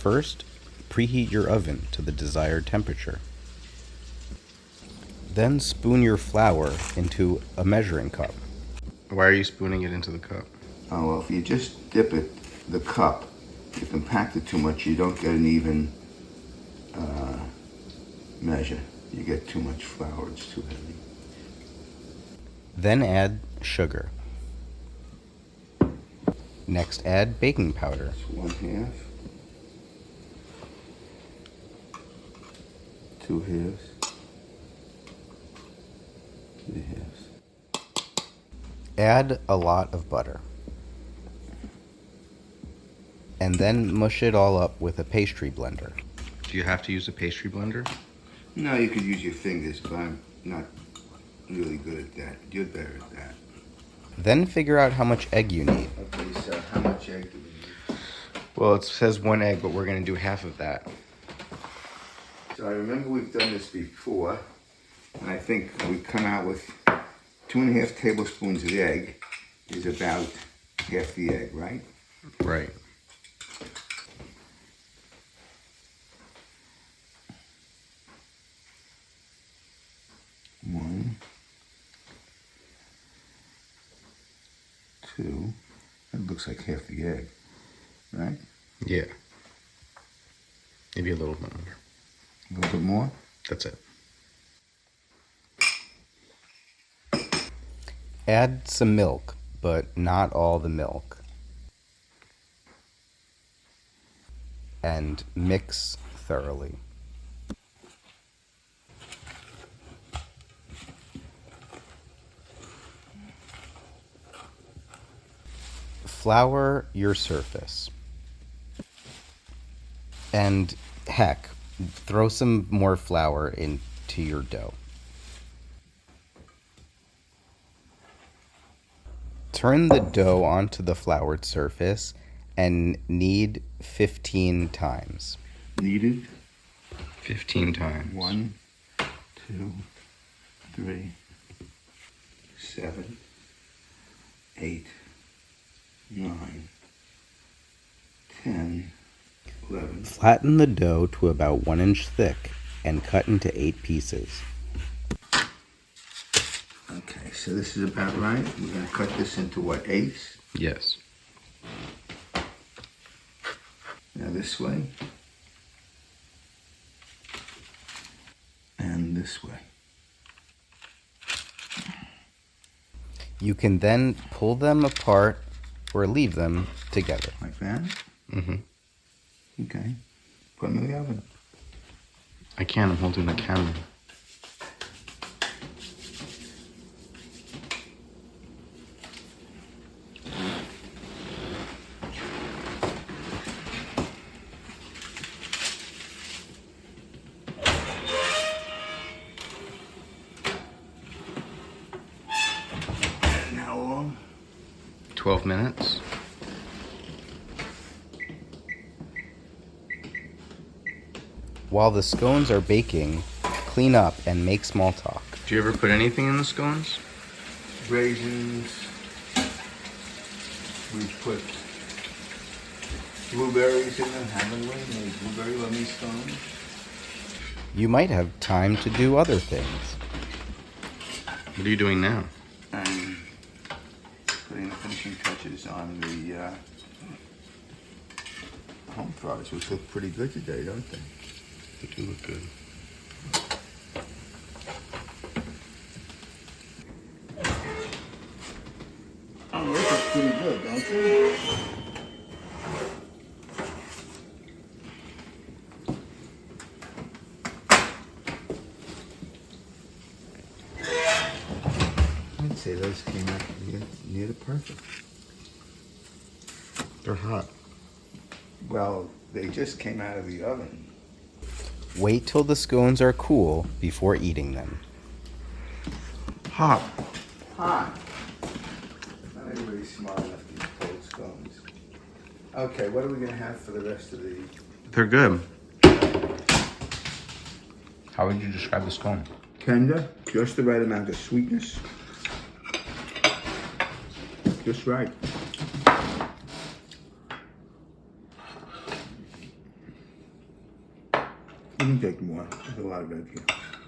First, preheat your oven to the desired temperature. Then spoon your flour into a measuring cup. Why are you spooning it into the cup? Oh, well, if you just dip it, the cup, you compact it too much, you don't get an even measure. You get too much flour, it's too heavy. Then add sugar. Next, add baking powder. It's 1/2, 2/2, 3/2. Add a lot of butter. And then mush it all up with a pastry blender. Do you have to use a pastry blender? No, you could use your fingers, but I'm not really good at that. You're better at that. Then figure out how much egg you need. Okay, so how much egg do we need? Well, it says 1 egg, but we're going to do half of that. So I remember we've done this before, and I think we come out with 2.5 tablespoons of egg is about half the egg, right? Right. One, two. That looks like half the egg, right? Yeah. Maybe a little bit more. A little bit more? That's it. Add some milk, but not all the milk. And mix thoroughly. Flour your surface. And heck, throw some more flour into your dough. Turn the dough onto the floured surface and knead 15 times. Kneaded? 15 times. 1, 2, 3, 7, 8, 9, 10, 11. Flatten the dough to about 1 inch thick and cut into 8 pieces. Okay, so this is about right. We're going to cut this into what, 8s? Yes. Now this way. And this way. You can then pull them apart or leave them together. Like that? Mm-hmm. Okay. Put them in the oven. I can't, I'm holding the camera. And how long? 12 minutes. While the scones are baking, clean up and make small talk. Do you ever put anything in the scones? Raisins. We put blueberries in them, haven't we? Made blueberry lemon scones. You might have time to do other things. What are you doing now? And putting the finishing touches on the home fries, which look pretty good today, don't they? They do look good. Oh, they look pretty good, don't they? I'd say those came out near the perfect. They're hot. Well, they just came out of the oven. Wait till the scones are cool before eating them. Hot. Hot. Not everybody's smart enough to eat cold scones. Okay, what are we going to have for the rest of the... They're good. How would you describe the scone? Tender, just the right amount of sweetness. Just right. You can take more. There's a lot of egg here.